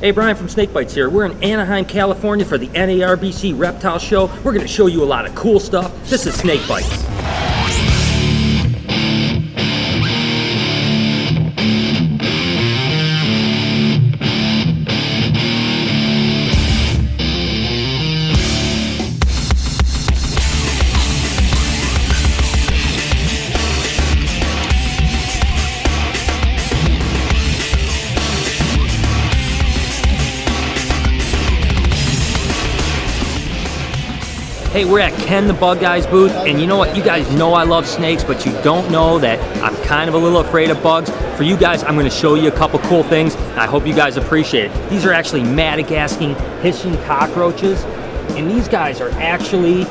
Hey, Brian from Snake Bites here. We're in Anaheim, California for the NARBC Reptile Show. We're going to show you a lot of cool stuff. This is Snake Bites. Hey, we're at Ken the Bug Guy's booth, and you know what? You guys know I love snakes, but you don't know that I'm kind of a little afraid of bugs. For you guys, I'm going to show you a couple cool things, and I hope you guys appreciate it. These are actually Madagascan hissing cockroaches, and these guys are actually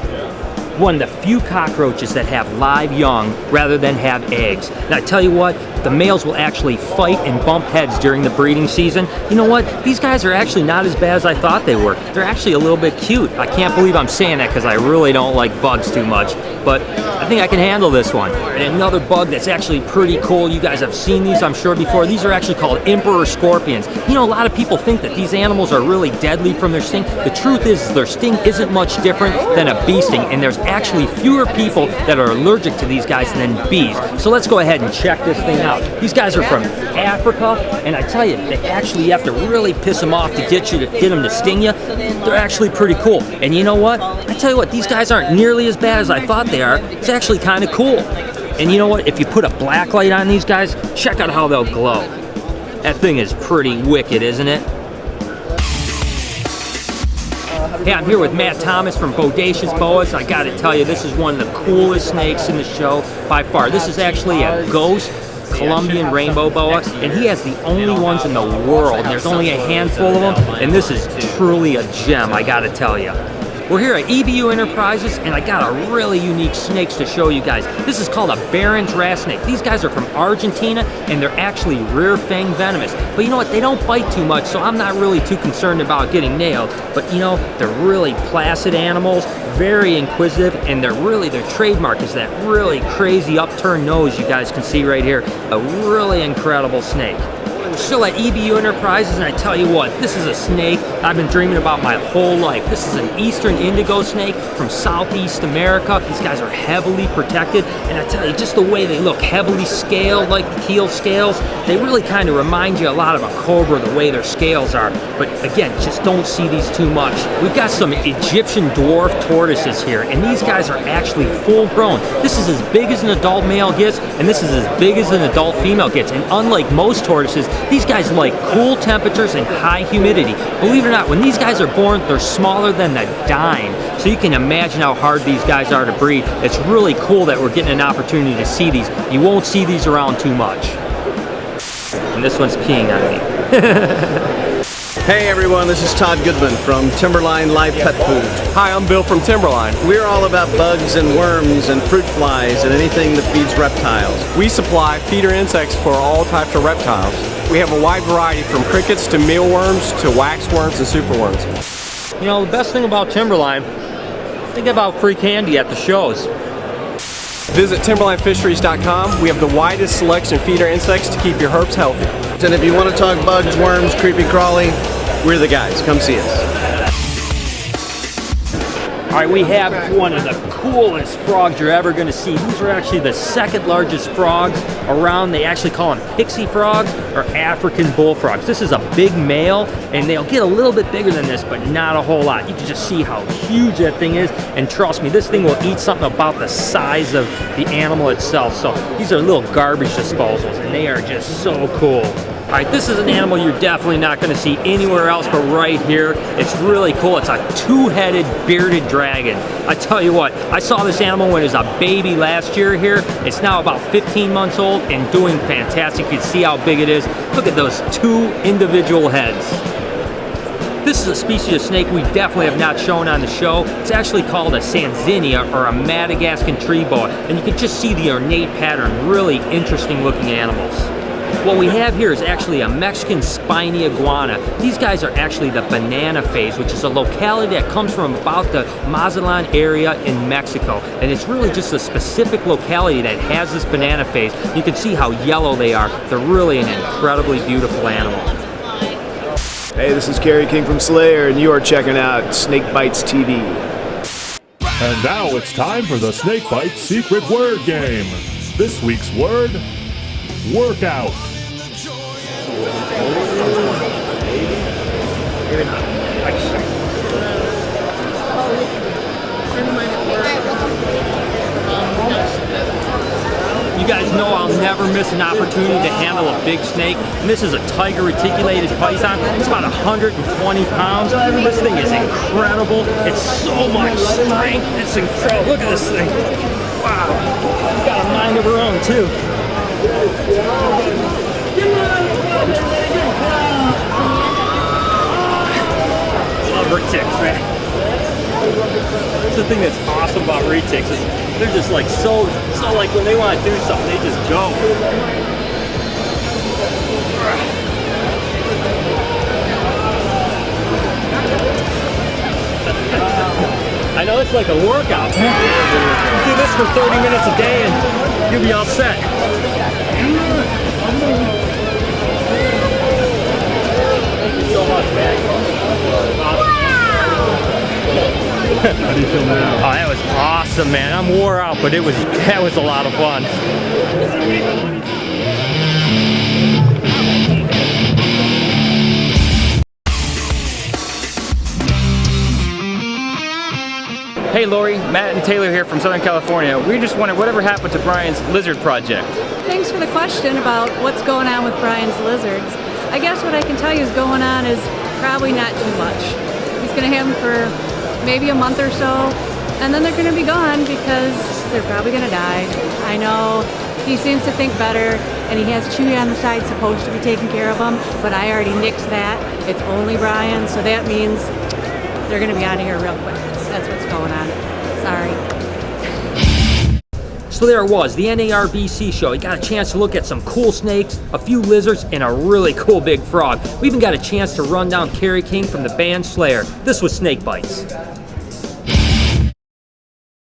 one of the few cockroaches that have live young rather than have eggs. Now, I tell you what, the males will actually fight and bump heads during the breeding season. You know what? These guys are actually not as bad as I thought they were. They're actually a little bit cute. I can't believe I'm saying that because I really don't like bugs too much, but I think I can handle this one. And another bug that's actually pretty cool, you guys have seen these, I'm sure, before. These are actually called emperor scorpions. You know, a lot of people think that these animals are really deadly from their sting. The truth is their sting isn't much different than a bee sting, and there's actually fewer people that are allergic to these guys than bees. So let's go ahead and check this thing out. These guys are from Africa, and I tell you, you have to really piss them off to get them to sting you. They're actually pretty cool. And you know what? I tell you what, these guys aren't nearly as bad as I thought they are. It's actually kind of cool. And you know what? If you put a black light on these guys, check out how they'll glow. That thing is pretty wicked, isn't it? Hey, I'm here with Matt Thomas from Bodacious Boas. I gotta tell you, this is one of the coolest snakes in the show by far. This is actually a ghost Colombian rainbow boa, and he has the only ones in the world. And there's only a handful of them, and this is truly a gem, I gotta tell you. We're here at Evo Enterprises, and I got a really unique snakes to show you guys. This is called a Baron's rat snake. These guys are from Argentina, and they're actually rear fang venomous. But you know what? They don't bite too much, so I'm not really too concerned about getting nailed. But you know, they're really placid animals, very inquisitive, and their trademark is that really crazy upturned nose you guys can see right here. A really incredible snake. We're still at Evo Enterprises, and I tell you what, this is a snake I've been dreaming about my whole life. This is an eastern indigo snake from Southeast America. These guys are heavily protected, and I tell you, just the way they look, heavily scaled like the keel scales, they really kind of remind you a lot of a cobra, the way their scales are. But again, just don't see these too much. We've got some Egyptian dwarf tortoises here, and these guys are actually full grown. This is as big as an adult male gets, and this is as big as an adult female gets. And unlike most tortoises, these guys like cool temperatures and high humidity. Believe it or not, when these guys are born, they're smaller than a dime. So you can imagine how hard these guys are to breed. It's really cool that we're getting an opportunity to see these. You won't see these around too much. And this one's peeing on me. Hey everyone, this is Todd Goodman from Timberline Live Pet Food. Hi, I'm Bill from Timberline. We're all about bugs and worms and fruit flies and anything that feeds reptiles. We supply feeder insects for all types of reptiles. We have a wide variety from crickets to mealworms to waxworms and superworms. You know, the best thing about Timberline, think about free candy at the shows. Visit TimberlineFisheries.com. We have the widest selection of feeder insects to keep your herps healthy. And if you want to talk bugs, worms, creepy crawly, we're the guys. Come see us. All right, we have one of the coolest frogs you're ever going to see. These are actually the second largest frogs around. They actually call them pixie frogs or African bullfrogs. This is a big male, and they'll get a little bit bigger than this, but not a whole lot. You can just see how huge that thing is, and trust me, this thing will eat something about the size of the animal itself. So these are little garbage disposals, and they are just so cool. All right, this is an animal you're definitely not going to see anywhere else but right here. It's really cool. It's a two-headed bearded dragon. I tell you what, I saw this animal when it was a baby last year here. It's now about 15 months old and doing fantastic. You can see how big it is. Look at those two individual heads. This is a species of snake we definitely have not shown on the show. It's actually called a Sanzinia or a Madagascan tree boa, and you can just see the ornate pattern. Really interesting looking animals. What we have here is actually a Mexican spiny iguana. These guys are actually the banana phase, which is a locality that comes from about the Mazatlan area in Mexico. And it's really just a specific locality that has this banana phase. You can see how yellow they are. They're really an incredibly beautiful animal. Hey, this is Kerry King from Slayer, and you are checking out Snake Bites TV. And now it's time for the Snake Bites Secret Word Game. This week's word, workout. You guys know I'll never miss an opportunity to handle a big snake. And this is a tiger reticulated python. It's about 120 pounds. This thing is incredible. It's so much strength. It's incredible. Look at this thing. Wow. It's got a mind of her own, too. Love retics, man. That's the thing that's awesome about retics is they're just like so like when they want to do something, they just go. I know it's like a workout. Do this for 30 minutes a day and you'll be all set. Thank you so much, man. How do you feel now? Oh, that was awesome, man. I'm wore out, but that was a lot of fun. Hey Lori, Matt and Taylor here from Southern California. We just wondered whatever happened to Brian's lizard project. Thanks for the question about what's going on with Brian's lizards. I guess what I can tell you is going on is probably not too much. He's going to have them for maybe a month or so, and then they're going to be gone because they're probably going to die. I know he seems to think better, and he has Chewy on the side supposed to be taking care of them, but I already nixed that. It's only Brian, so that means they're going to be out of here real quick. That's what's going on. Sorry. So there it was, the NARBC show. You got a chance to look at some cool snakes, a few lizards, and a really cool big frog. We even got a chance to run down Kerry King from the band Slayer. This was Snake Bites.